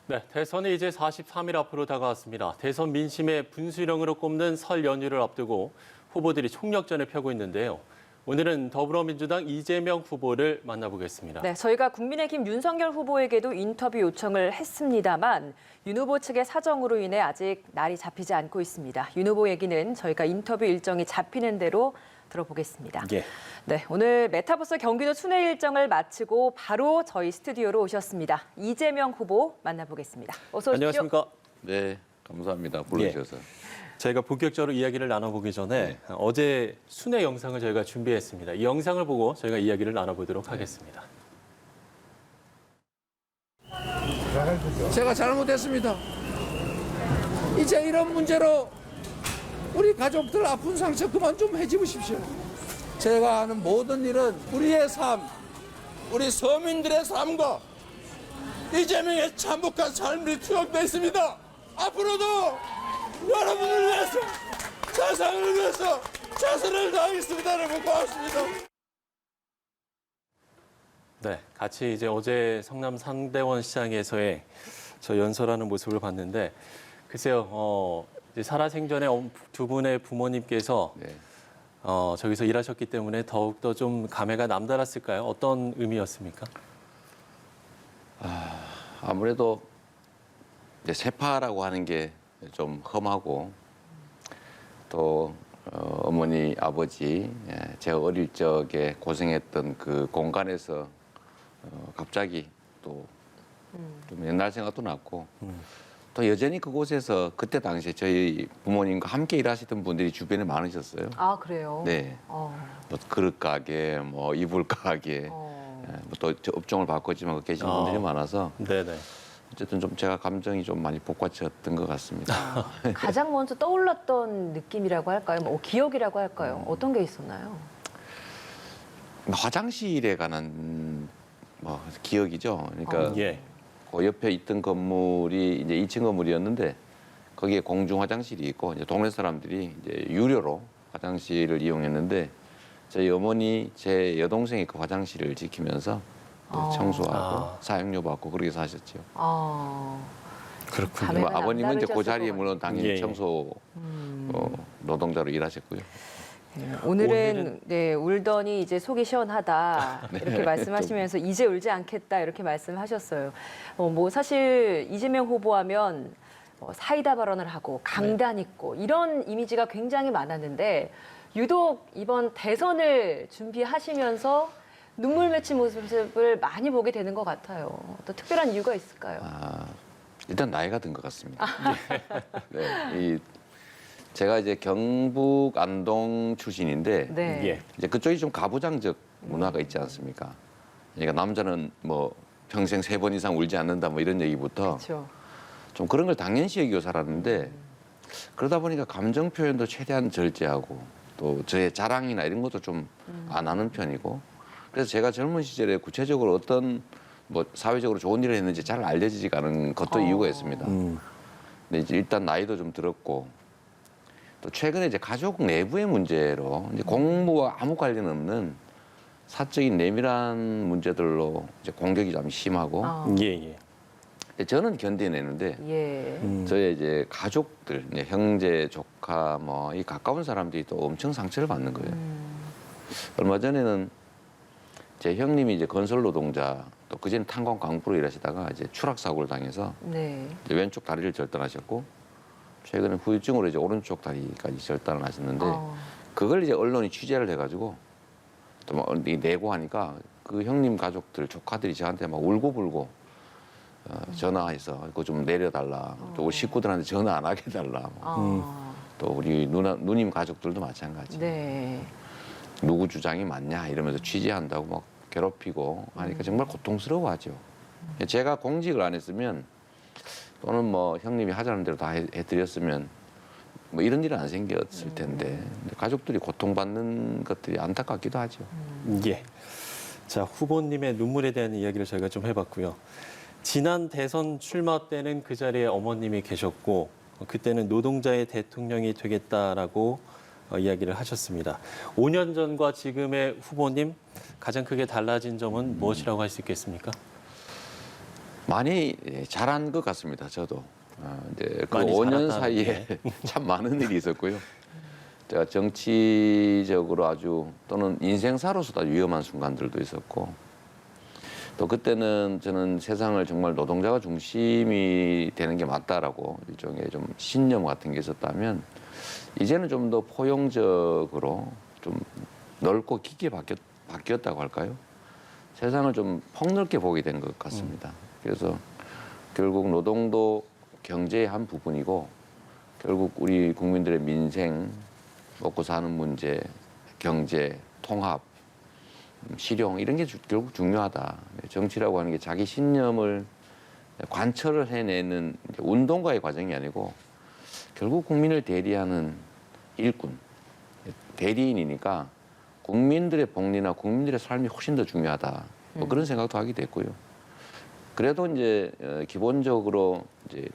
네, 대선이 이제 43일 앞으로 다가왔습니다. 대선 민심의 분수령으로 꼽는 설 연휴를 앞두고 후보들이 총력전을 펴고 있는데요. 오늘은 더불어민주당 이재명 후보를 만나보겠습니다. 네, 저희가 국민의힘 윤석열 후보에게도 인터뷰 요청을 했습니다만 윤 후보 측의 사정으로 인해 아직 날이 잡히지 않고 있습니다. 윤 후보 얘기는 저희가 인터뷰 일정이 잡히는 대로 들어보겠습니다. 예. 네, 오늘 메타버스 경기도 순회 일정을 마치고 바로 저희 스튜디오로 오셨습니다. 이재명 후보 만나보겠습니다. 어서 오십시오. 안녕하십니까? 네, 감사합니다. 불러주셔서. 저희가 본격적으로 이야기를 나눠보기 전에 어제 순회 영상을 저희가 준비했습니다. 이 영상을 보고 저희가 이야기를 나눠보도록 하겠습니다. 제가 잘못했습니다. 이제 이런 문제로 우리 가족들 아픈 상처 그만 좀 해집으십시오. 제가 하는 모든 일은 우리의 삶, 우리 서민들의 삶과 이재명의 참혹한 삶이 투영되어 있습니다. 앞으로도 여러분을 위해서, 세상을 위해서 최선을 다하겠습니다. 여러분 고맙습니다. 네, 같이 이제 어제 성남 상대원 시장에서의 저 연설하는 모습을 봤는데 글쎄요, 이제 살아생전에 두 분의 부모님께서 네. 저기서 일하셨기 때문에 더욱더 좀 감회가 남달랐을까요? 어떤 의미였습니까? 아무래도 이제 세파라고 하는 게 좀 험하고 또 어머니, 아버지, 제가 어릴 적에 고생했던 그 공간에서 갑자기 또 좀 옛날 생각도 났고 또 여전히 그곳에서 그때 당시에 저희 부모님과 함께 일하시던 분들이 주변에 많으셨어요. 아, 그래요? 네. 뭐 그릇 가게, 뭐 이불 가게, 또 업종을 바꿨지만 계신 분들이 많아서 네네. 어쨌든 좀 제가 감정이 좀 많이 복받쳤던 것 같습니다. 가장 먼저 떠올랐던 느낌이라고 할까요? 뭐 기억이라고 할까요? 어떤 게 있었나요? 화장실에 관한 뭐 기억이죠. 그러니까 예. 그 옆에 있던 건물이 이제 2층 건물이었는데 거기에 공중 화장실이 있고 이제 동네 사람들이 이제 유료로 화장실을 이용했는데 저희 어머니, 제 여동생이 그 화장실을 지키면서 청소하고 사용료 받고 그렇게 사셨죠. 그렇군요. 감회가 아버님은 이제 그 남다르셨을 자리에 것 물론 당연히 예, 예. 청소 노동자로 일하셨고요. 오늘은 네, 울더니 이제 속이 시원하다 이렇게 말씀하시면서 이제 울지 않겠다 이렇게 말씀하셨어요. 뭐 사실 이재명 후보하면 사이다 발언을 하고 강단 있고 이런 이미지가 굉장히 많았는데 유독 이번 대선을 준비하시면서 눈물 맺힌 모습을 많이 보게 되는 것 같아요. 또 특별한 이유가 있을까요? 일단 나이가 든 것 같습니다. 네, 제가 이제 경북 안동 출신인데 네. 예. 이제 그쪽이 좀 가부장적 문화가 있지 않습니까? 그러니까 남자는 뭐 평생 3번 이상 울지 않는다 뭐 이런 얘기부터 그렇죠. 좀 그런 걸 당연시 여기고 살았는데 그러다 보니까 감정 표현도 최대한 절제하고 또 저의 자랑이나 이런 것도 좀 안 하는 편이고 그래서 제가 젊은 시절에 구체적으로 어떤 뭐 사회적으로 좋은 일을 했는지 잘 알려지지가 않은 것도 이유가 있습니다. 근데 이제 일단 나이도 좀 들었고 또 최근에 이제 가족 내부의 문제로 이제 공무와 아무 관련 없는 사적인 내밀한 문제들로 이제 공격이 좀 심하고 예, 예. 근데 저는 견뎌내는데 예. 저의 이제 가족들, 이제 형제, 조카 뭐 이 가까운 사람들이 또 엄청 상처를 받는 거예요. 얼마 전에는 제 형님이 이제 건설 노동자 또 그전에 탄광 광부로 일하시다가 이제 추락 사고를 당해서 네. 이제 왼쪽 다리를 절단하셨고 최근에 후유증으로 이제 오른쪽 다리까지 절단을 하셨는데 그걸 이제 언론이 취재를 해가지고 또 막 내고 하니까 그 형님 가족들 조카들이 저한테 막 울고불고 전화해서 그거 좀 내려달라 또 우리 식구들한테 전화 안 하게 해달라 또 우리 누님 가족들도 마찬가지 네. 누구 주장이 맞냐 이러면서 취재한다고 막 괴롭히고 하니까 정말 고통스러워하죠. 제가 공직을 안 했으면 또는 뭐 형님이 하자는 대로 다 해드렸으면 뭐 이런 일은 안 생겼을 텐데 가족들이 고통받는 것들이 안타깝기도 하죠. 예. 자, 후보님의 눈물에 대한 이야기를 저희가 좀 해봤고요. 지난 대선 출마 때는 그 자리에 어머님이 계셨고 그때는 노동자의 대통령이 되겠다라고 이야기를 하셨습니다. 5년 전과 지금의 후보님 가장 크게 달라진 점은 무엇이라고 할 수 있겠습니까? 많이 잘한 것 같습니다. 저도 이제 그 많이 5년 잘했다는 사이에 참 많은 일이 있었고요. 제가 정치적으로 아주 또는 인생사로서도 아주 위험한 순간들도 있었고 또 그때는 저는 세상을 정말 노동자가 중심이 되는 게 맞다라고 일종의 좀 신념 같은 게 있었다면 이제는 좀 더 포용적으로 좀 넓고 깊게 바뀌었다고 할까요? 세상을 좀 폭넓게 보게 된 것 같습니다. 그래서 결국 노동도 경제의 한 부분이고 결국 우리 국민들의 민생, 먹고 사는 문제, 경제, 통합, 실용 이런 게 결국 중요하다. 정치라고 하는 게 자기 신념을 관철을 해내는 운동가의 과정이 아니고 결국 국민을 대리하는 일꾼, 대리인이니까 국민들의 복리나 국민들의 삶이 훨씬 더 중요하다. 뭐 그런 생각도 하게 됐고요. 그래도 이제 기본적으로 이제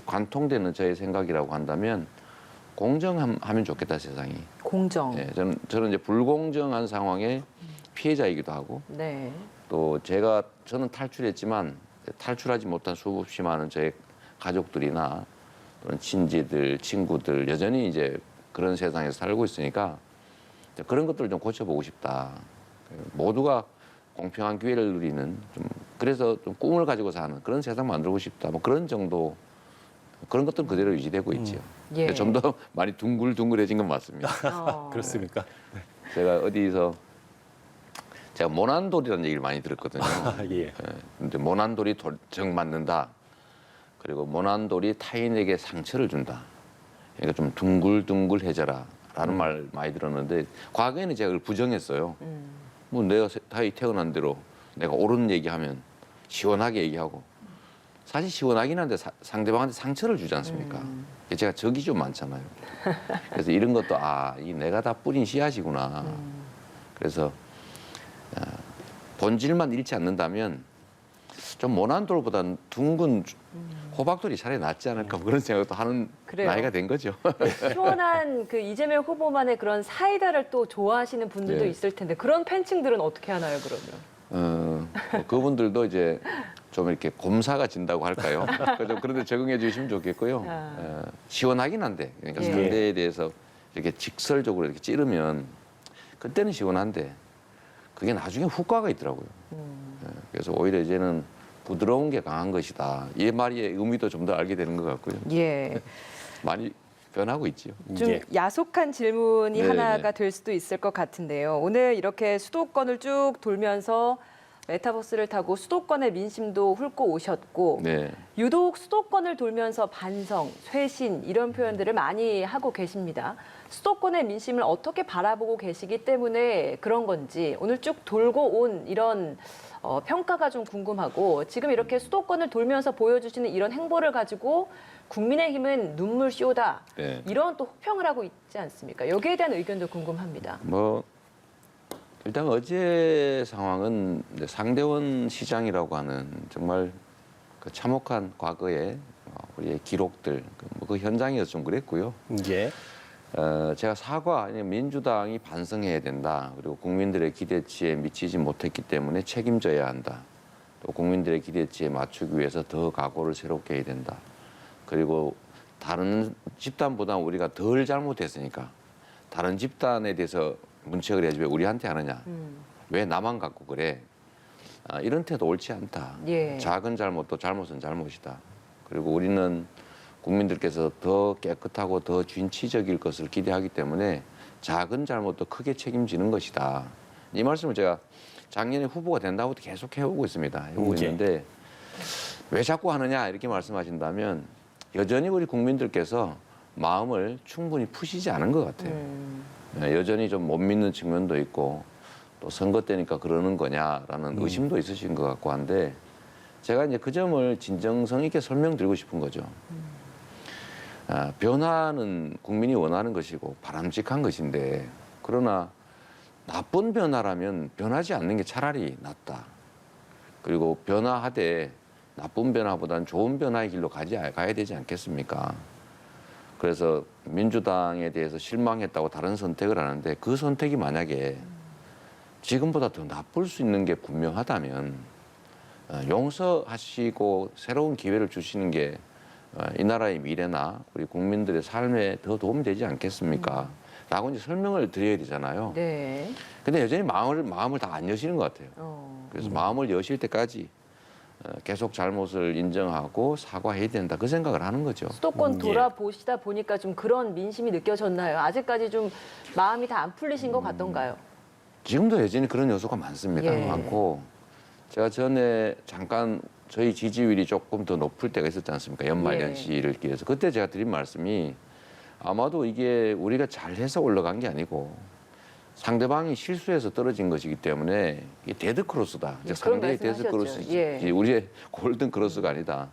관통되는 저의 생각이라고 한다면 공정하면 좋겠다 세상이. 공정. 예, 저는 이제 불공정한 상황의 피해자이기도 하고 네. 또 저는 탈출했지만 탈출하지 못한 수없이 많은 저의 가족들이나 또는 친지들, 친구들 여전히 이제 그런 세상에서 살고 있으니까 그런 것들을 좀 고쳐보고 싶다. 모두가 공평한 기회를 누리는 좀 그래서 좀 꿈을 가지고 사는 그런 세상 만들고 싶다. 뭐 그런 정도 그런 것들은 그대로 유지되고 있지요. 예. 좀 더 많이 둥글둥글해진 건 맞습니다. 그렇습니까? 제가 어디서 제가 모난돌이라는 얘기를 많이 들었거든요. 예. 근데 모난돌이 정 맞는다. 그리고 모난돌이 타인에게 상처를 준다. 그러니까 좀 둥글둥글해져라. 라는 말 많이 들었는데 과거에는 제가 그걸 부정했어요. 뭐 내가 태어난 대로 내가 옳은 얘기하면 시원하게 얘기하고 사실 시원하긴 한데 상대방한테 상처를 주지 않습니까? 제가 적이 좀 많잖아요. 그래서 이런 것도 이 내가 다 뿌린 씨앗이구나. 그래서 본질만 잃지 않는다면 좀 모난 돌보다는 둥근 호박돌이 차라리 낫지 않을까 뭐 그런 생각도 하는 그래요. 나이가 된 거죠. 시원한 그 이재명 후보만의 그런 사이다를 또 좋아하시는 분들도 네. 있을 텐데 그런 팬층들은 어떻게 하나요, 그러면? 뭐 그분들도 이제 좀 이렇게 곰사가 진다고 할까요? 그런데 적응해 주시면 좋겠고요. 시원하긴 한데 그러니까 예. 상대에 대해서 이렇게 직설적으로 이렇게 찌르면 그때는 시원한데 그게 나중에 후과가 있더라고요. 그래서 오히려 이제는 부드러운 게 강한 것이다. 이 말의 의미도 좀 더 알게 되는 것 같고요. 예. 많이 변하고 있지요. 좀 예. 야속한 질문이 네, 하나가 네. 될 수도 있을 것 같은데요. 오늘 이렇게 수도권을 쭉 돌면서 메타버스를 타고 수도권의 민심도 훑고 오셨고 네. 유독 수도권을 돌면서 반성, 쇄신 이런 표현들을 많이 하고 계십니다. 수도권의 민심을 어떻게 바라보고 계시기 때문에 그런 건지 오늘 쭉 돌고 온 이런 평가가 좀 궁금하고 지금 이렇게 수도권을 돌면서 보여주시는 이런 행보를 가지고 국민의힘은 눈물쇼다 네. 이런 또 혹평을 하고 있지 않습니까? 여기에 대한 의견도 궁금합니다. 뭐 일단 어제 상황은 이제 상대원 시장이라고 하는 정말 그 참혹한 과거의 우리의 기록들 그 현장이어서 좀 그랬고요. 예. 제가 민주당이 반성해야 된다. 그리고 국민들의 기대치에 미치지 못했기 때문에 책임져야 한다. 또 국민들의 기대치에 맞추기 위해서 더 각오를 새롭게 해야 된다. 그리고 다른 집단보다 우리가 덜 잘못했으니까 다른 집단에 대해서 문책을 해야지 왜 우리한테 하느냐. 왜 나만 갖고 그래. 이런 태도 옳지 않다. 예. 작은 잘못도 잘못은 잘못이다. 그리고 우리는 국민들께서 더 깨끗하고 더 진취적일 것을 기대하기 때문에 작은 잘못도 크게 책임지는 것이다. 이 말씀을 제가 작년에 후보가 된다고 계속 해오고 있습니다. 해오고 있는데 왜 자꾸 하느냐 이렇게 말씀하신다면 여전히 우리 국민들께서 마음을 충분히 푸시지 않은 것 같아요. 여전히 좀 못 믿는 측면도 있고 또 선거 때니까 그러는 거냐라는 의심도 있으신 것 같고 한데 제가 이제 그 점을 진정성 있게 설명드리고 싶은 거죠. 변화는 국민이 원하는 것이고 바람직한 것인데 그러나 나쁜 변화라면 변하지 않는 게 차라리 낫다. 그리고 변화하되 나쁜 변화보다는 좋은 변화의 길로 가야 되지 않겠습니까? 그래서 민주당에 대해서 실망했다고 다른 선택을 하는데 그 선택이 만약에 지금보다 더 나쁠 수 있는 게 분명하다면 용서하시고 새로운 기회를 주시는 게 이 나라의 미래나 우리 국민들의 삶에 더 도움이 되지 않겠습니까? 라고 이제 설명을 드려야 되잖아요. 네. 근데 여전히 마음을 다 안 여시는 것 같아요. 그래서 마음을 여실 때까지 계속 잘못을 인정하고 사과해야 된다. 그 생각을 하는 거죠. 수도권 예. 돌아보시다 보니까 좀 그런 민심이 느껴졌나요? 아직까지 좀 마음이 다 안 풀리신 것 같던가요? 지금도 여전히 그런 요소가 많습니다. 예. 많고 제가 전에 잠깐 저희 지지율이 조금 더 높을 때가 있었지 않습니까? 연말연시를 기해서 그때 제가 드린 말씀이 아마도 이게 우리가 잘해서 올라간 게 아니고 상대방이 실수해서 떨어진 것이기 때문에 이게 데드크로스다. 예, 상대의 그런 말씀하셨죠. 데드크로스지 예. 우리의 골든크로스가 아니다.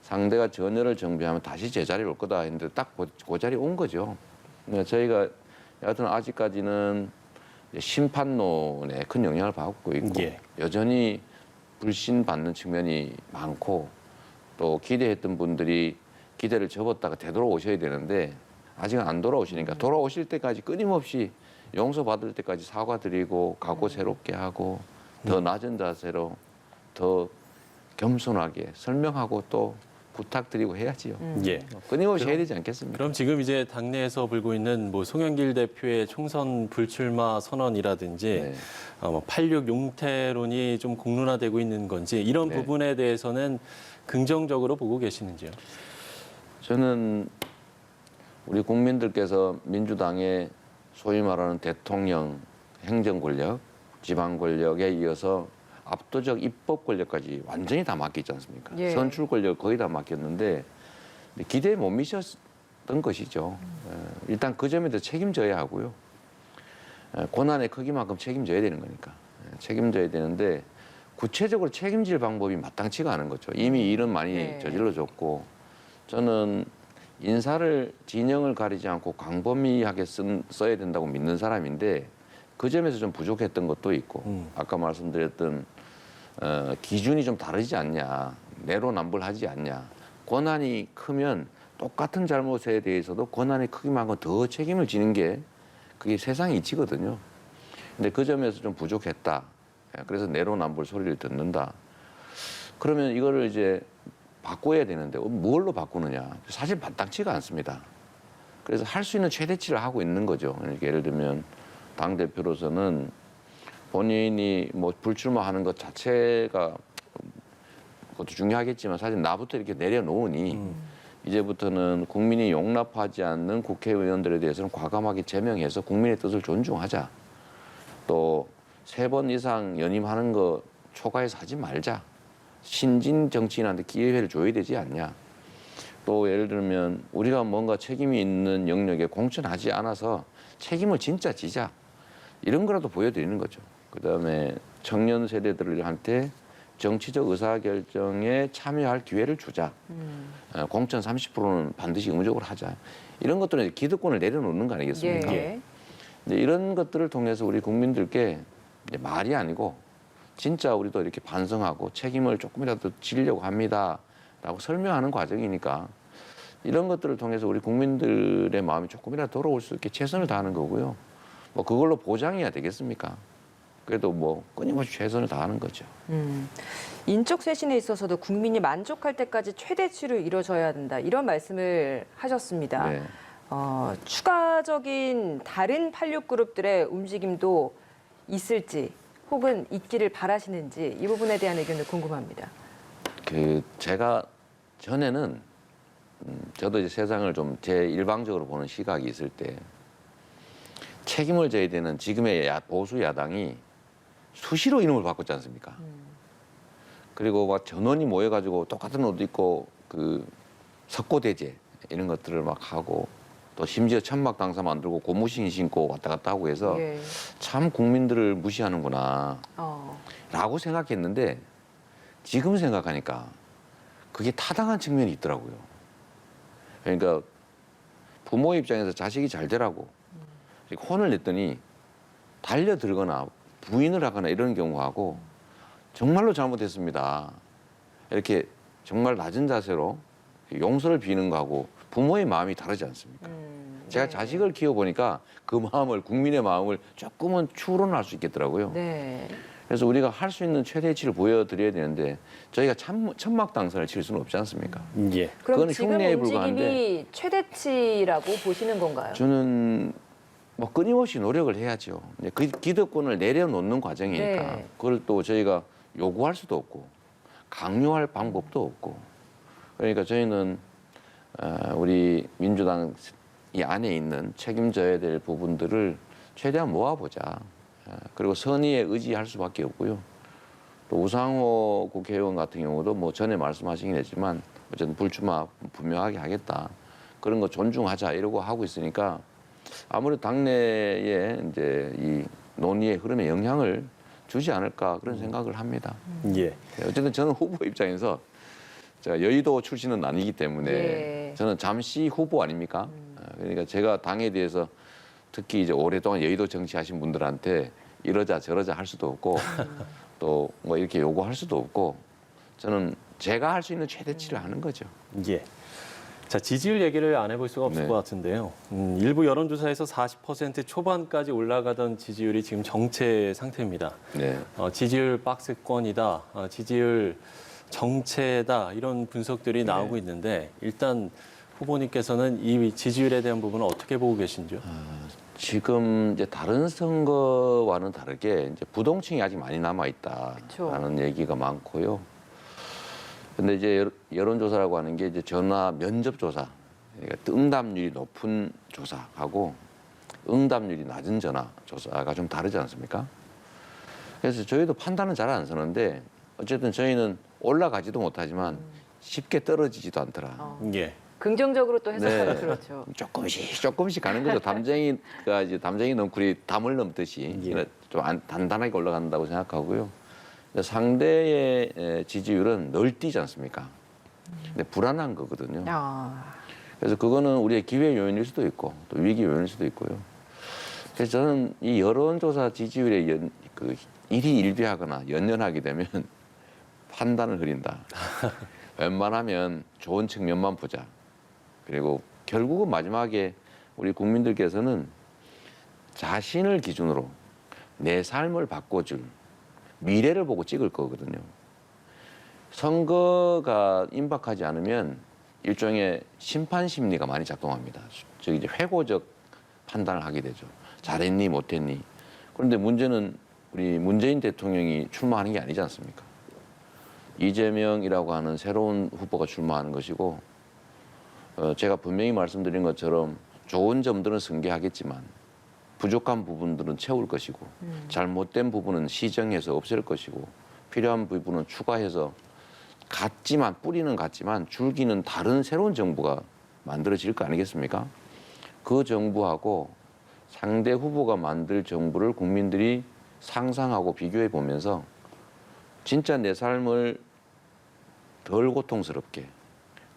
상대가 전열을 정비하면 다시 제자리에 올 거다 했는데 딱 그 자리에 온 거죠. 그러니까 저희가 여하튼 아직까지는 심판론에 큰 영향을 받고 있고 예. 여전히 불신받는 측면이 많고 또 기대했던 분들이 기대를 접었다가 되돌아오셔야 되는데 아직은 안 돌아오시니까 돌아오실 때까지 끊임없이 용서받을 때까지 사과드리고 각오 새롭게 하고 더 낮은 자세로 더 겸손하게 설명하고 또 부탁드리고 해야지요. 예. 끊임없이 해야 되지 않겠습니까? 그럼 지금 이제 당내에서 불고 있는 뭐 송영길 대표의 총선 불출마 선언이라든지 네. 86 용태론이 좀 공론화되고 있는 건지 이런 네. 부분에 대해서는 긍정적으로 보고 계시는지요? 저는 우리 국민들께서 민주당의 소위 말하는 대통령, 행정 권력, 지방 권력에 이어서 압도적 입법 권력까지 완전히 다 맡겼지 않습니까? 예. 선출 권력 거의 다 맡겼는데 기대에 못 미쳤던 것이죠. 일단 그 점에 대해서 책임져야 하고요. 고난의 크기만큼 책임져야 되는 거니까. 책임져야 되는데 구체적으로 책임질 방법이 마땅치가 않은 거죠. 이미 일은 많이 네. 저질러졌고 저는 인사를 진영을 가리지 않고 광범위하게 써야 된다고 믿는 사람인데 그 점에서 좀 부족했던 것도 있고 아까 말씀드렸던 기준이 좀 다르지 않냐, 내로남불하지 않냐. 권한이 크면 똑같은 잘못에 대해서도 권한의 크기만큼 더 책임을 지는 게 그게 세상의 이치거든요. 근데 그 점에서 좀 부족했다. 그래서 내로남불 소리를 듣는다. 그러면 이거를 이제 바꿔야 되는데 뭘로 바꾸느냐? 사실 마땅치가 않습니다. 그래서 할 수 있는 최대치를 하고 있는 거죠. 그러니까 예를 들면 당 대표로서는 본인이 뭐 불출마하는 것 자체가 그것도 중요하겠지만 사실 나부터 이렇게 내려놓으니 이제부터는 국민이 용납하지 않는 국회의원들에 대해서는 과감하게 제명해서 국민의 뜻을 존중하자. 또 3번 이상 연임하는 거 초과해서 하지 말자. 신진 정치인한테 기회를 줘야 되지 않냐. 또 예를 들면 우리가 뭔가 책임이 있는 영역에 공천하지 않아서 책임을 진짜 지자. 이런 거라도 보여드리는 거죠. 그다음에 청년 세대들한테 정치적 의사결정에 참여할 기회를 주자. 공천 30%는 반드시 의무적으로 하자. 이런 것들은 기득권을 내려놓는 거 아니겠습니까? 예. 근데 이런 것들을 통해서 우리 국민들께 이제 말이 아니고 진짜 우리도 이렇게 반성하고 책임을 조금이라도 지려고 합니다라고 설명하는 과정이니까 이런 것들을 통해서 우리 국민들의 마음이 조금이라도 돌아올 수 있게 최선을 다하는 거고요. 뭐 그걸로 보장해야 되겠습니까? 그래도 뭐 끊임없이 최선을 다하는 거죠. 인적 쇄신에 있어서도 국민이 만족할 때까지 최대치로 이루어져야 한다. 이런 말씀을 하셨습니다. 네. 추가적인 다른 86그룹들의 움직임도 있을지 혹은 있기를 바라시는지 이 부분에 대한 의견을 궁금합니다. 제가 전에는 저도 이제 세상을 좀 제 일방적으로 보는 시각이 있을 때 책임을 져야 되는 지금의 보수 야당이 수시로 이름을 바꿨지 않습니까? 그리고 막 전원이 모여가지고 똑같은 옷 입고 석고대제 이런 것들을 막 하고 또 심지어 천막 당사 만들고 고무신 신고 왔다 갔다 하고 해서 예. 참 국민들을 무시하는구나 라고 생각했는데 지금 생각하니까 그게 타당한 측면이 있더라고요. 그러니까 부모 입장에서 자식이 잘 되라고 혼을 냈더니 달려들거나 부인을 하거나 이런 경우하고 정말로 잘못했습니다. 이렇게 정말 낮은 자세로 용서를 비는 거하고 부모의 마음이 다르지 않습니까? 제가 자식을 키워보니까 그 마음을 국민의 마음을 조금은 추론할 수 있겠더라고요. 네. 그래서 우리가 할 수 있는 최대치를 보여드려야 되는데 저희가 천막 당선을 칠 수는 없지 않습니까? 예. 그럼 그건 지금 흉내에 움직임이 불과한데 최대치라고 보시는 건가요? 저는 뭐 끊임없이 노력을 해야죠. 이제 그 기득권을 내려놓는 과정이니까 네. 그걸 또 저희가 요구할 수도 없고 강요할 방법도 없고 그러니까 저희는 우리 민주당 이 안에 있는 책임져야 될 부분들을 최대한 모아보자. 그리고 선의에 의지할 수밖에 없고요. 또 우상호 국회의원 같은 경우도 뭐 전에 말씀하시긴 했지만 어쨌든 불출마 분명하게 하겠다. 그런 거 존중하자 이러고 하고 있으니까 아무래도 당내에 이제 이 논의의 흐름에 영향을 주지 않을까 그런 생각을 합니다. 예. 어쨌든 저는 후보 입장에서 제가 여의도 출신은 아니기 때문에 예. 저는 잠시 후보 아닙니까? 그러니까 제가 당에 대해서 특히 이제 오랫동안 여의도 정치하신 분들한테 이러자 저러자 할 수도 없고 또 뭐 이렇게 요구할 수도 없고 저는 제가 할 수 있는 최대치를 하는 거죠. 예. 자, 지지율 얘기를 안 해볼 수가 없을 네. 것 같은데요. 일부 여론조사에서 40% 초반까지 올라가던 지지율이 지금 정체 상태입니다. 네. 지지율 박스권이다, 지지율 정체다 이런 분석들이 네. 나오고 있는데 일단 후보님께서는 이 지지율에 대한 부분은 어떻게 보고 계신지요? 지금 이제 다른 선거와는 다르게 이제 부동층이 아직 많이 남아 있다라는 얘기가 많고요. 근데 이제 여론조사라고 하는 게 이제 전화 면접 조사, 그러니까 응답률이 높은 조사하고 응답률이 낮은 전화 조사가 좀 다르지 않습니까? 그래서 저희도 판단은 잘 안 서는데 어쨌든 저희는 올라가지도 못하지만 쉽게 떨어지지도 않더라. 예. 긍정적으로 또 해석하면 네. 그렇죠. 조금씩 가는 거죠. 담쟁이가 이제 담쟁이 넝쿨이 담을 넘듯이 예. 좀 단단하게 올라간다고 생각하고요. 상대의 지지율은 늘 뛰지 않습니까? 근데 불안한 거거든요. 아, 그래서 그거는 우리의 기회 요인일 수도 있고 또 위기 요인일 수도 있고요. 그래서 저는 이 여론조사 지지율에 일희일비하거나 연연하게 되면 판단을 흐린다. 웬만하면 좋은 측면만 보자. 그리고 결국은 마지막에 우리 국민들께서는 자신을 기준으로 내 삶을 바꿔줄 미래를 보고 찍을 거거든요. 선거가 임박하지 않으면 일종의 심판 심리가 많이 작동합니다. 즉 이제 회고적 판단을 하게 되죠. 잘했니 못했니. 그런데 문제는 우리 문재인 대통령이 출마하는 게 아니지 않습니까? 이재명이라고 하는 새로운 후보가 출마하는 것이고 제가 분명히 말씀드린 것처럼 좋은 점들은 승계하겠지만 부족한 부분들은 채울 것이고 잘못된 부분은 시정해서 없앨 것이고 필요한 부분은 추가해서 같지만 뿌리는 같지만 줄기는 다른 새로운 정부가 만들어질 거 아니겠습니까? 그 정부하고 상대 후보가 만들 정부를 국민들이 상상하고 비교해 보면서 진짜 내 삶을 덜 고통스럽게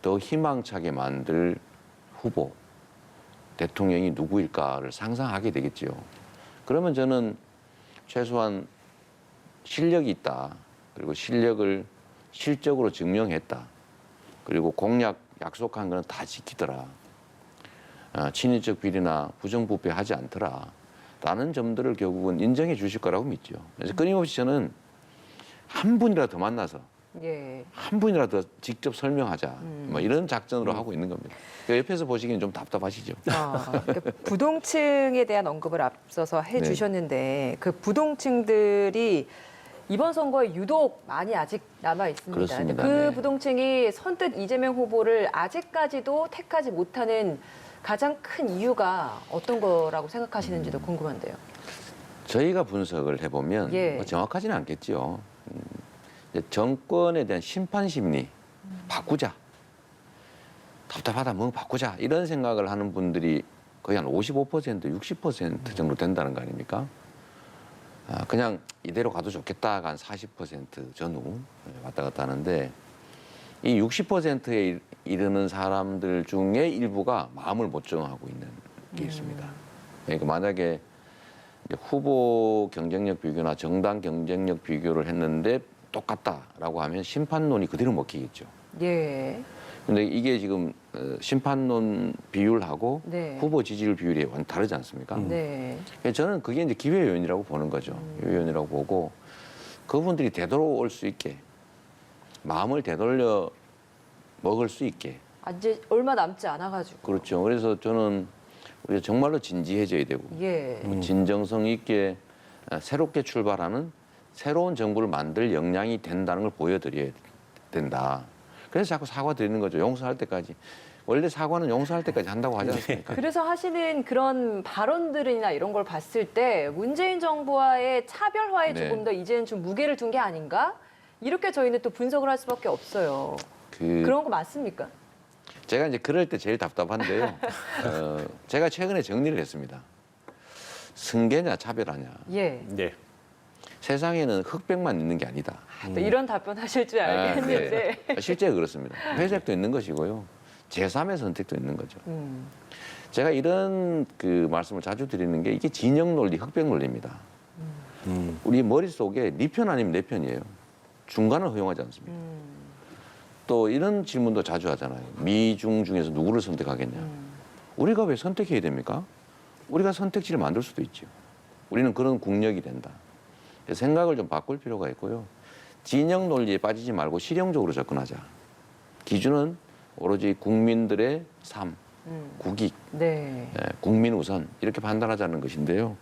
더 희망차게 만들 후보 대통령이 누구일까를 상상하게 되겠지요. 그러면 저는 최소한 실력이 있다. 그리고 실력을 실적으로 증명했다. 그리고 공약 약속한 거는 다 지키더라. 친인척 비리나 부정부패하지 않더라. 라는 점들을 결국은 인정해 주실 거라고 믿죠. 그래서 끊임없이 저는 한 분이라도 더 만나서 예. 한 분이라도 직접 설명하자. 뭐 이런 작전으로 하고 있는 겁니다. 그러니까 옆에서 보시기엔 좀 답답하시죠. 그러니까 부동층에 대한 언급을 앞서서 해주셨는데 그 부동층들이 이번 선거에 유독 많이 아직 남아 있습니다. 그렇습니다. 그 네. 부동층이 선뜻 이재명 후보를 아직까지도 택하지 못하는 가장 큰 이유가 어떤 거라고 생각하시는지도 궁금한데요. 저희가 분석을 해보면 예. 뭐 정확하지는 않겠죠. 이제 정권에 대한 심판 심리 바꾸자. 답답하다 뭐 바꾸자 이런 생각을 하는 분들이 거의 한 55% 60% 정도 된다는 거 아닙니까? 그냥 이대로 가도 좋겠다가 한 40% 전후 왔다 갔다 하는데 이 60%에 이르는 사람들 중에 일부가 마음을 못 정하고 있는 게 있습니다. 그러니까 만약에 이제 후보 경쟁력 비교나 정당 경쟁력 비교를 했는데 똑같다라고 하면 심판론이 그대로 먹히겠죠. 예. 근데 이게 지금 심판론 비율하고 네. 후보 지지율 비율이 완전 다르지 않습니까? 네. 저는 그게 이제 기회 요인이라고 보는 거죠. 기회 요인이라고 보고 그분들이 되돌아올 수 있게 마음을 되돌려 먹을 수 있게 이제 얼마 남지 않아가지고. 그렇죠. 그래서 저는 우리가 정말로 진지해져야 되고 예. 진정성 있게 새롭게 출발하는 새로운 정부를 만들 역량이 된다는 걸 보여드려야 된다. 그래서 자꾸 사과 드리는 거죠. 용서할 때까지. 원래 사과는 용서할 때까지 한다고 하지 않습니까? 그래서 하시는 그런 발언들이나 이런 걸 봤을 때 문재인 정부와의 차별화에 네. 조금 더 이제는 좀 무게를 둔 게 아닌가? 이렇게 저희는 또 분석을 할 수밖에 없어요. 그런 거 맞습니까? 제가 이제 그럴 때 제일 답답한데요. 제가 최근에 정리를 했습니다. 승계냐 차별하냐. 예. 네. 세상에는 흑백만 있는 게 아니다. 또 이런 답변 하실 줄 알겠는데. 네. 실제 그렇습니다. 회색도 있는 것이고요. 제3의 선택도 있는 거죠. 제가 이런 그 말씀을 자주 드리는 게 이게 진영 논리, 흑백 논리입니다. 우리 머릿속에 네 편 아니면 내 편이에요. 중간을 허용하지 않습니다. 또 이런 질문도 자주 하잖아요. 미중 중에서 누구를 선택하겠냐. 우리가 왜 선택해야 됩니까? 우리가 선택지를 만들 수도 있죠. 우리는 그런 국력이 된다. 생각을 좀 바꿀 필요가 있고요. 진영 논리에 빠지지 말고 실용적으로 접근하자. 기준은 오로지 국민들의 삶, 국익, 네. 국민 우선 이렇게 판단하자는 것인데요.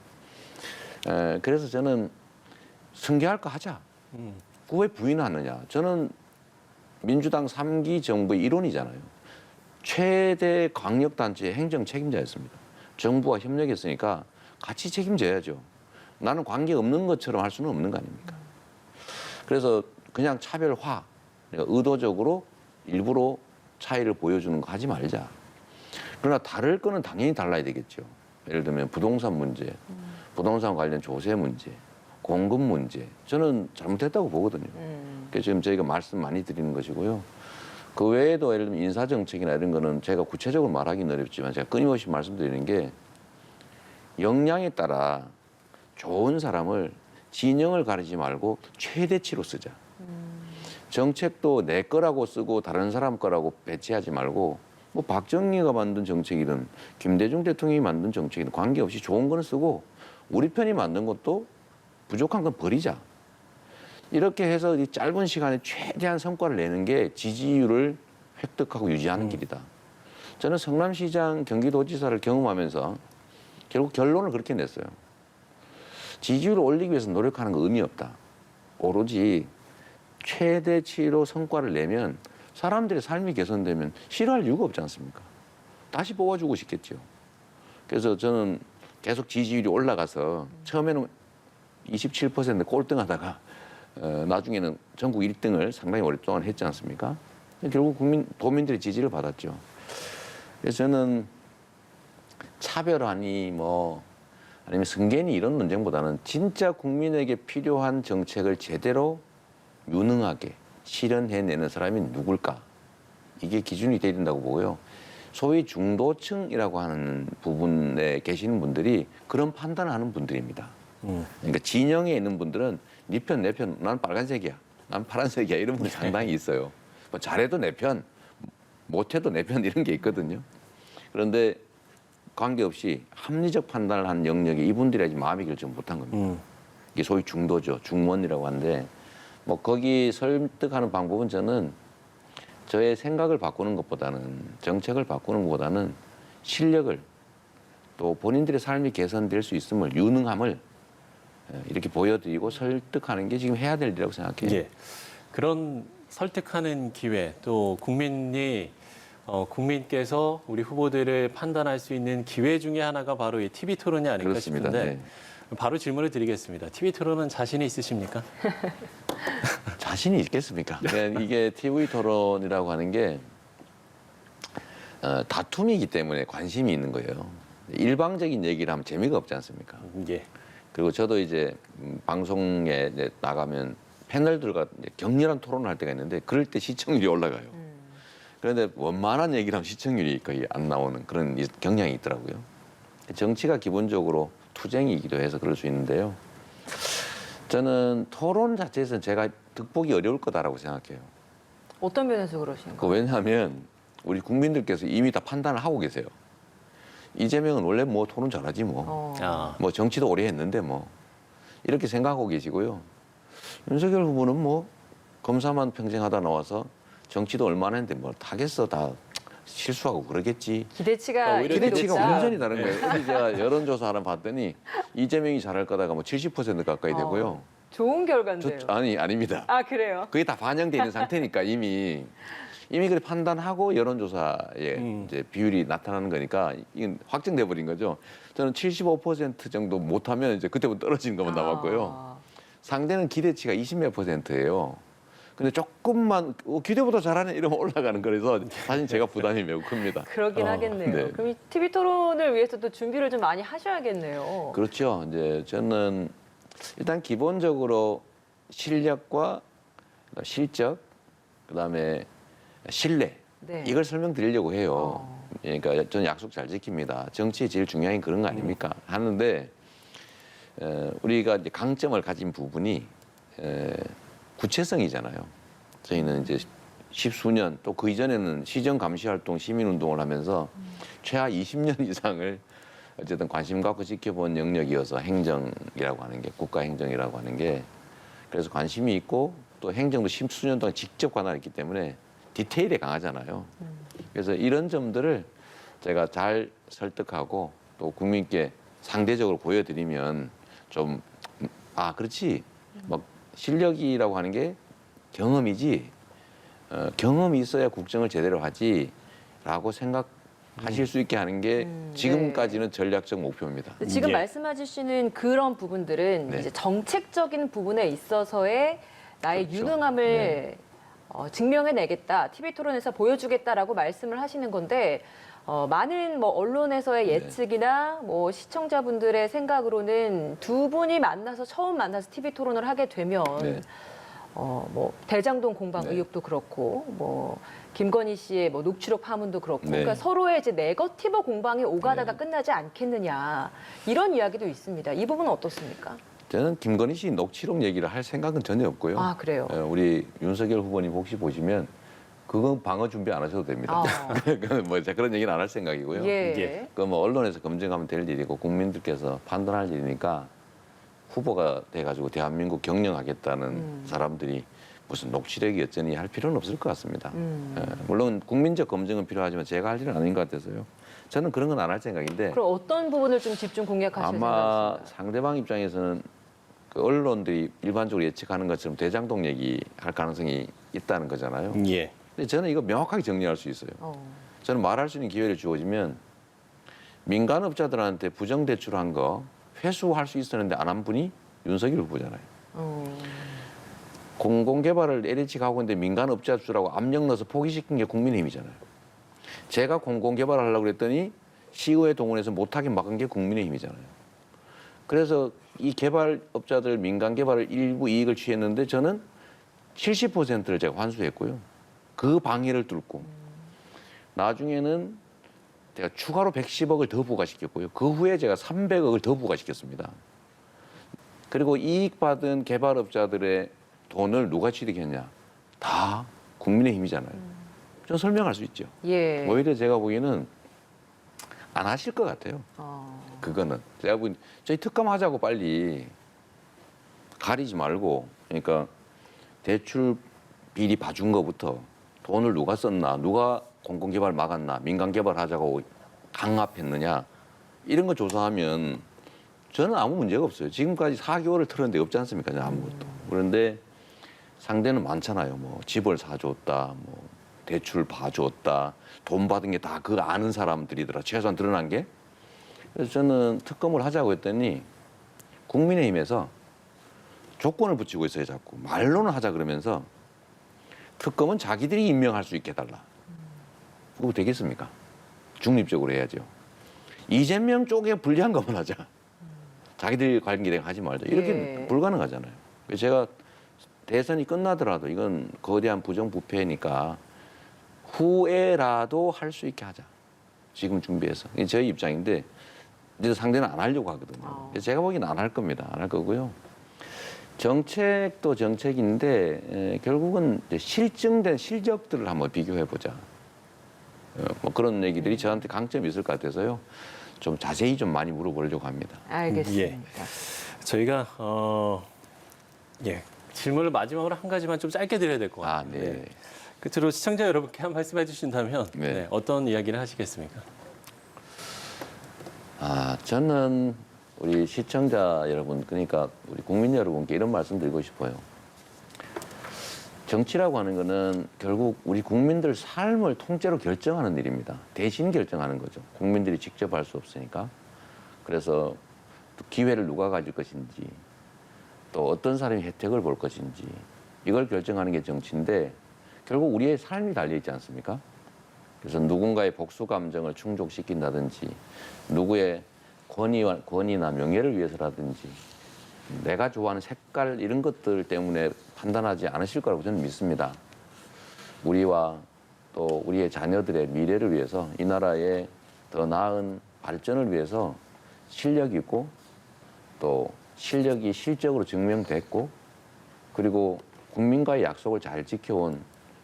그래서 저는 승계할 거 하자. 그 왜 부인하느냐. 저는 민주당 3기 정부의 일원이잖아요. 최대 광역단체의 행정 책임자였습니다. 정부와 협력했으니까 같이 책임져야죠. 나는 관계 없는 것처럼 할 수는 없는 거 아닙니까? 그래서 그냥 차별화, 의도적으로 일부러 차이를 보여주는 거 하지 말자. 그러나 다를 거는 당연히 달라야 되겠죠. 예를 들면 부동산 문제, 부동산 관련 조세 문제, 공급 문제. 저는 잘못했다고 보거든요. 그래서 지금 저희가 말씀 많이 드리는 것이고요. 그 외에도 예를 들면 인사정책이나 이런 거는 제가 구체적으로 말하기는 어렵지만 제가 끊임없이 말씀드리는 게 역량에 따라 좋은 사람을 진영을 가리지 말고 최대치로 쓰자. 정책도 내 거라고 쓰고 다른 사람 거라고 배치하지 말고 뭐 박정희가 만든 정책이든 김대중 대통령이 만든 정책이든 관계없이 좋은 거는 쓰고 우리 편이 만든 것도 부족한 건 버리자. 이렇게 해서 이 짧은 시간에 최대한 성과를 내는 게 지지율을 획득하고 유지하는 길이다. 저는 성남시장 경기도지사를 경험하면서 결국 결론을 그렇게 냈어요. 지지율을 올리기 위해서 노력하는 거 의미 없다. 오로지 최대치로 성과를 내면 사람들의 삶이 개선되면 싫어할 이유가 없지 않습니까? 다시 뽑아주고 싶겠죠. 그래서 저는 계속 지지율이 올라가서 처음에는 27% 꼴등하다가 나중에는 전국 1등을 상당히 오랫동안 했지 않습니까? 결국 도민들의 지지를 받았죠. 그래서 저는 차별하니 뭐 아니면 승계니 이런 논쟁보다는 진짜 국민에게 필요한 정책을 제대로 유능하게 실현해내는 사람이 누굴까? 이게 기준이 돼야 된다고 보고요. 소위 중도층이라고 하는 부분에 계시는 분들이 그런 판단을 하는 분들입니다. 그러니까 진영에 있는 분들은 네 편, 내 편, 난 빨간색이야, 난 파란색이야 이런 분이 상당히 있어요. 뭐 잘해도 내 편, 못해도 내 편 이런 게 있거든요. 그런데 관계없이 합리적 판단을 하는 영역에 이분들이 아직 마음이 결정 못한 겁니다. 이게 소위 중도죠. 중원이라고 하는데 뭐 거기 설득하는 방법은 저는 저의 생각을 바꾸는 것보다는 정책을 바꾸는 것보다는 실력을 또 본인들의 삶이 개선될 수 있음을 유능함을 이렇게 보여드리고 설득하는 게 지금 해야 될 일이라고 생각해요. 예. 그런 설득하는 기회 또 국민께서 우리 후보들을 판단할 수 있는 기회 중에 하나가 바로 이 TV 토론이 아닐까 그렇습니다. 싶은데 네. 바로 질문을 드리겠습니다. TV 토론은 자신이 있으십니까? 자신이 있겠습니까? 네, 이게 TV 토론이라고 하는 게 다툼이기 때문에 관심이 있는 거예요. 일방적인 얘기를 하면 재미가 없지 않습니까? 예. 그리고 저도 이제 방송에 이제 나가면 패널들과 이제 격렬한 토론을 할 때가 있는데 그럴 때 시청률이 올라가요. 그런데 원만한 얘기를 하면 시청률이 거의 안 나오는 그런 경향이 있더라고요. 정치가 기본적으로 투쟁이기도 해서 그럴 수 있는데요. 저는 토론 자체에서는 제가 득보기 어려울 거다라고 생각해요. 어떤 면에서 그러신가요? 왜냐하면 우리 국민들께서 이미 다 판단을 하고 계세요. 이재명은 원래 뭐 토론 잘하지 뭐. 아. 뭐 정치도 오래 했는데 뭐. 이렇게 생각하고 계시고요. 윤석열 후보는 뭐 검사만 평생 하다 나와서 정치도 얼마나 했는데 뭘 하겠어. 다 실수하고 그러겠지. 기대치가 오히려 이미 기대치가 높다. 완전히 다른 거예요. 그래서 제가 여론조사 하나 봤더니 이재명이 잘할 거다가 뭐 70% 가까이 되고요. 좋은 결과인데요. 아닙니다. 아 그래요? 그게 다 반영되어 있는 상태니까 이미 그렇게 판단하고 여론조사에 이제 비율이 나타나는 거니까 이건 확정돼 버린 거죠. 저는 75% 정도 못하면 이제 그때부터 떨어지는 것만 남았고요. 상대는 기대치가 20몇 %예요. 근데 조금만 기대보다 잘하네 이러면 올라가는 거라서 사실 제가 부담이 매우 큽니다. 그러긴 하겠네요. 네. 그럼 이 TV 토론을 위해서도 준비를 좀 많이 하셔야겠네요. 그렇죠. 이제 저는 일단 기본적으로 실력과 실적, 그다음에 신뢰 네. 이걸 설명드리려고 해요. 그러니까 저는 약속 잘 지킵니다. 정치에 제일 중요한 게 그런 거 아닙니까? 하는데 우리가 이제 강점을 가진 부분이 구체성이잖아요. 저희는 이제 십수년 또 그 이전에는 시정 감시 활동, 시민 운동을 하면서 최하 20년 이상을 어쨌든 관심 갖고 지켜본 영역이어서 행정이라고 하는 게 국가 행정이라고 하는 게 그래서 관심이 있고 또 행정도 십수년 동안 직접 관할했기 때문에 디테일에 강하잖아요. 그래서 이런 점들을 제가 잘 설득하고 또 국민께 상대적으로 보여드리면 좀 그렇지 막 실력이라고 하는 게 경험이지 경험이 있어야 국정을 제대로 하지라고 생각하실 수 있게 하는 게 지금까지는 전략적 목표입니다. 지금 예. 말씀해주시는 그런 부분들은 네. 이제 정책적인 부분에 있어서의 나의 그렇죠. 유능함을 네. 증명해내겠다, TV 토론에서 보여주겠다라고 말씀을 하시는 건데 많은 뭐 언론에서의 네. 예측이나 뭐 시청자분들의 생각으로는 두 분이 만나서 처음 만나서 TV 토론을 하게 되면 네. 뭐 대장동 공방 네. 의혹도 그렇고 뭐 김건희 씨의 뭐 녹취록 파문도 그렇고 네. 그러니까 서로의 이제 네거티브 공방이 오가다가 네. 끝나지 않겠느냐 이런 이야기도 있습니다. 이 부분은 어떻습니까? 저는 김건희 씨 녹취록 얘기를 할 생각은 전혀 없고요. 아 그래요. 우리 윤석열 후보님 혹시 보시면 그건 방어 준비 안 하셔도 됩니다. 뭐 제가 그런 얘기는 안 할 생각이고요. 예. 예. 그 뭐 언론에서 검증하면 될 일이고 국민들께서 판단할 일이니까 후보가 돼가지고 대한민국 경영하겠다는 사람들이 무슨 녹취록이 어쩌니 할 필요는 없을 것 같습니다. 물론 국민적 검증은 필요하지만 제가 할 일은 아닌 것 같아서요. 저는 그런 건 안 할 생각인데 그럼 어떤 부분을 좀 집중 공략하실 아마 생각이신가요? 상대방 입장에서는 그 언론들이 일반적으로 예측하는 것처럼 대장동 얘기할 가능성이 있다는 거잖아요. 예. 근데 저는 이거 명확하게 정리할 수 있어요. 저는 말할 수 있는 기회를 주어지면 민간업자들한테 부정대출한 거 회수할 수 있었는데 안 한 분이 윤석열 후보잖아요. 공공개발을 LH가 하고 있는데 민간업자 주라고 압력 넣어서 포기시킨 게 국민의힘이잖아요. 제가 공공개발을 하려고 그랬더니 시의회 동원해서 못하게 막은 게 국민의힘이잖아요. 그래서 이 개발업자들 민간개발을 일부 이익을 취했는데 저는 70%를 제가 환수했고요. 그 방해를 뚫고 나중에는 제가 추가로 110억을 더 부과시켰고요. 그 후에 제가 300억을 더 부과시켰습니다. 그리고 이익 받은 개발업자들의 돈을 누가 취득했냐? 다 국민의힘이잖아요. 저는 설명할 수 있죠. 예. 오히려 제가 보기에는 안 하실 것 같아요. 그거는 제가 보기엔 저희 특감 하자고 빨리 가리지 말고 그러니까 대출 비리 봐준 거부터 돈을 누가 썼나, 누가 공공개발 막았나, 민간개발 하자고 강압했느냐 이런 거 조사하면 저는 아무 문제가 없어요. 지금까지 4개월을 틀었는데 없지 않습니까? 아무것도. 그런데 상대는 많잖아요. 뭐 집을 사줬다, 뭐 대출 봐줬다, 돈 받은 게 다 그 아는 사람들이더라. 최소한 드러난 게. 그래서 저는 특검을 하자고 했더니 국민의힘에서 조건을 붙이고 있어요. 자꾸 말로는 하자 그러면서 특검은 자기들이 임명할 수 있게 해달라. 그거 되겠습니까? 중립적으로 해야죠. 이재명 쪽에 불리한 것만 하자. 자기들 관계대행 하지 말자. 이렇게 예. 불가능하잖아요. 그래서 제가 대선이 끝나더라도 이건 거대한 부정부패니까 후에라도 할 수 있게 하자. 지금 준비해서. 이게 저희 입장인데 이제 상대는 안 하려고 하거든요. 그래서 제가 보기에는 안 할 겁니다. 안 할 거고요. 정책도 정책인데 결국은 이제 실증된 실적들을 한번 비교해 보자. 뭐 그런 얘기들이 저한테 강점이 있을 것 같아서요. 좀 자세히 좀 많이 물어보려고 합니다. 알겠습니다. 예. 저희가 예. 질문을 마지막으로 한 가지만 좀 짧게 드려야 될 것 아, 같아요. 네. 끝으로 시청자 여러분께 한 말씀 해주신다면 네. 네, 어떤 이야기를 하시겠습니까? 저는 우리 시청자 여러분, 그러니까 우리 국민 여러분께 이런 말씀 드리고 싶어요. 정치라고 하는 거는 결국 우리 국민들 삶을 통째로 결정하는 일입니다. 대신 결정하는 거죠. 국민들이 직접 할 수 없으니까. 그래서 또 기회를 누가 가질 것인지, 또 어떤 사람이 혜택을 볼 것인지, 이걸 결정하는 게 정치인데 결국 우리의 삶이 달려있지 않습니까? 그래서 누군가의 복수 감정을 충족시킨다든지, 누구의 권위나 명예를 위해서라든지, 내가 좋아하는 색깔 이런 것들 때문에 판단하지 않으실 거라고 저는 믿습니다. 우리와 또 우리의 자녀들의 미래를 위해서, 이 나라의 더 나은 발전을 위해서 실력 있고 또 실력이 실적으로 증명됐고, 그리고 국민과의 약속을 잘 지켜온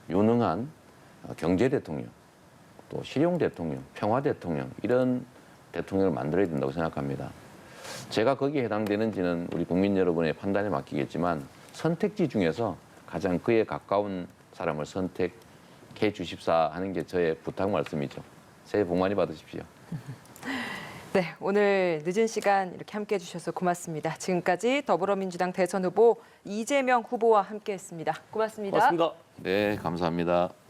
유능한 경제 대통령, 또 실용 대통령, 평화 대통령, 이런 대통령을 만들어야 된다고 생각합니다. 제가 거기에 해당되는지는 우리 국민 여러분의 판단에 맡기겠지만, 선택지 중에서 가장 그에 가까운 사람을 선택해 주십사 하는 게 저의 부탁 말씀이죠. 새해 복 많이 받으십시오. 네, 오늘 늦은 시간 이렇게 함께해 주셔서 고맙습니다. 지금까지 더불어민주당 대선 후보 이재명 후보와 함께했습니다. 고맙습니다. 고맙습니다. 네, 감사합니다.